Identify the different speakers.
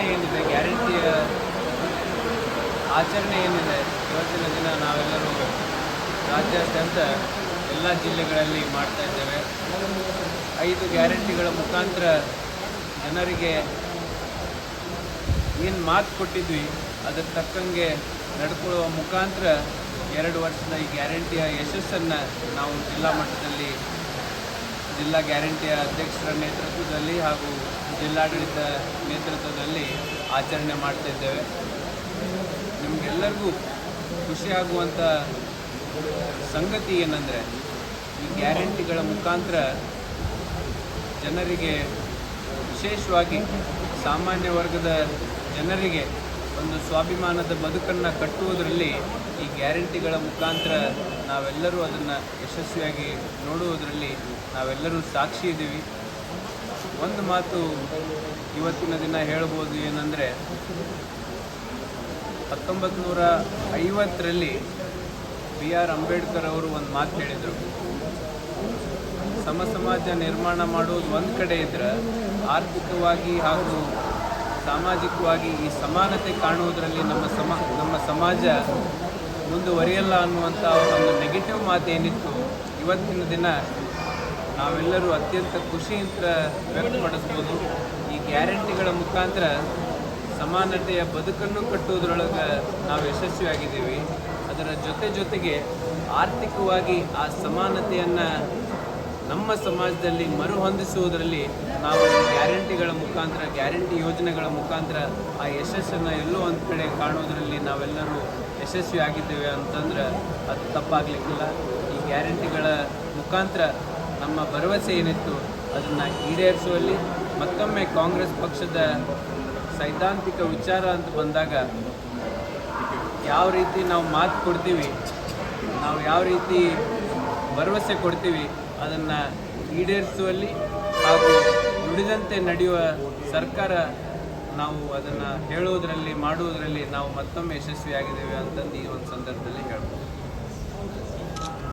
Speaker 1: ಆಚರಣೆ ಏನಿದೆ, ಗ್ಯಾರಂಟಿಯ ಆಚರಣೆ ಏನಿದೆ, ಇವತ್ತಿನ ದಿನ ನಾವೆಲ್ಲರೂ ರಾಜ್ಯಾದ್ಯಂತ ಎಲ್ಲ ಜಿಲ್ಲೆಗಳಲ್ಲಿ ಮಾಡ್ತಾ ಇದ್ದೇವೆ. 5 ಗ್ಯಾರಂಟಿಗಳ ಮುಖಾಂತರ ಜನರಿಗೆ ಏನು ಮಾತು ಕೊಟ್ಟಿದ್ವಿ ಅದರ ತಕ್ಕಂಗೆ ನಡ್ಕೊಳ್ಳುವ ಮುಖಾಂತರ 2 ವರ್ಷದ ಈ ಗ್ಯಾರಂಟಿಯ ಯಶಸ್ಸನ್ನು ನಾವು ಜಿಲ್ಲಾ ಮಟ್ಟದಲ್ಲಿ ಜಿಲ್ಲಾ ಗ್ಯಾರಂಟಿಯ ಅಧ್ಯಕ್ಷರ ನೇತೃತ್ವದಲ್ಲಿ ಹಾಗೂ ಜಿಲ್ಲಾಡಳಿತ ನೇತೃತ್ವದಲ್ಲಿ ಆಚರಣೆ ಮಾಡ್ತಾಯಿದ್ದೇವೆ. ನಿಮಗೆಲ್ಲರಿಗೂ ಖುಷಿಯಾಗುವಂಥ ಸಂಗತಿ ಏನಂದರೆ, ಈ ಗ್ಯಾರಂಟಿಗಳ ಮುಖಾಂತರ ಜನರಿಗೆ, ವಿಶೇಷವಾಗಿ ಸಾಮಾನ್ಯ ವರ್ಗದ ಜನರಿಗೆ ಒಂದು ಸ್ವಾಭಿಮಾನದ ಬದುಕನ್ನು ಕಟ್ಟುವುದರಲ್ಲಿ ಈ ಗ್ಯಾರಂಟಿಗಳ ಮುಖಾಂತರ ನಾವೆಲ್ಲರೂ ಅದನ್ನು ಯಶಸ್ವಿಯಾಗಿ ನೋಡುವುದರಲ್ಲಿ ನಾವೆಲ್ಲರೂ ಸಾಕ್ಷಿ ಇದ್ದೀವಿ. ಒಂದು ಮಾತು ಇವತ್ತಿನ ದಿನ ಹೇಳ್ಬೋದು ಏನಂದರೆ, 1950ರಲ್ಲಿ BR ಅಂಬೇಡ್ಕರ್ ಅವರು ಒಂದು ಮಾತು ಹೇಳಿದರು, ಸಮಾಜ ನಿರ್ಮಾಣ ಮಾಡುವುದು ಒಂದು ಕಡೆ ಇದ್ದರೆ ಆರ್ಥಿಕವಾಗಿ ಹಾಗೂ ಸಾಮಾಜಿಕವಾಗಿ ಈ ಸಮಾನತೆ ಕಾಣುವುದರಲ್ಲಿ ನಮ್ಮ ಸಮಾಜ ಮುಂದುವರಿಯಲ್ಲ ಅನ್ನುವಂಥ ಒಂದು ನೆಗೆಟಿವ್ ಮಾತು ಏನಿತ್ತು, ಇವತ್ತಿನ ದಿನ ನಾವೆಲ್ಲರೂ ಅತ್ಯಂತ ಖುಷಿಯಿಂದ ವ್ಯಕ್ತಪಡಿಸ್ಬೋದು. ಈ ಗ್ಯಾರಂಟಿಗಳ ಮುಖಾಂತರ ಸಮಾನತೆಯ ಬದುಕನ್ನು ಕಟ್ಟುವುದರೊಳಗೆ ನಾವು ಯಶಸ್ವಿಯಾಗಿದ್ದೀವಿ. ಅದರ ಜೊತೆಗೆ ಆರ್ಥಿಕವಾಗಿ ಆ ಸಮಾನತೆಯನ್ನು ನಮ್ಮ ಸಮಾಜದಲ್ಲಿ ಮರುಹೊಂದಿಸುವುದರಲ್ಲಿ ನಾವು ಗ್ಯಾರಂಟಿಗಳ ಮುಖಾಂತರ, ಗ್ಯಾರಂಟಿ ಯೋಜನೆಗಳ ಮುಖಾಂತರ ಆ ಯಶಸ್ಸನ್ನು ಎಲ್ಲೋ ಒಂದು ಕಡೆ ಕಾಣೋದರಲ್ಲಿ ನಾವೆಲ್ಲರೂ ಯಶಸ್ವಿಯಾಗಿದ್ದೇವೆ ಅಂತಂದ್ರೆ ಅದು ತಪ್ಪಾಗಲಿಕ್ಕಿಲ್ಲ. ಈ ಗ್ಯಾರಂಟಿಗಳ ಮುಖಾಂತರ ನಮ್ಮ ಭರವಸೆ ಏನಿತ್ತು ಅದನ್ನು ಈಡೇರಿಸುವಲ್ಲಿ ಮತ್ತೊಮ್ಮೆ ಕಾಂಗ್ರೆಸ್ ಪಕ್ಷದ ಸೈದ್ಧಾಂತಿಕ ವಿಚಾರ ಅಂತ ಬಂದಾಗ, ಯಾವ ರೀತಿ ನಾವು ಮಾತು ಕೊಡ್ತೀವಿ, ನಾವು ಯಾವ ರೀತಿ ಭರವಸೆ ಕೊಡ್ತೀವಿ ಅದನ್ನು ಈಡೇರಿಸುವಲ್ಲಿ ಹಾಗೂ ನುಡಿದಂತೆ ನಡೆಯುವ ಸರ್ಕಾರ, ನಾವು ಅದನ್ನು ಹೇಳುವುದರಲ್ಲಿ ಮಾಡುವುದರಲ್ಲಿ ನಾವು ಮತ್ತೊಮ್ಮೆ ಯಶಸ್ವಿಯಾಗಿದ್ದೇವೆ ಅಂತಂದು ಈ ಒಂದು ಸಂದರ್ಭದಲ್ಲಿ ಹೇಳ್ಬೋದು.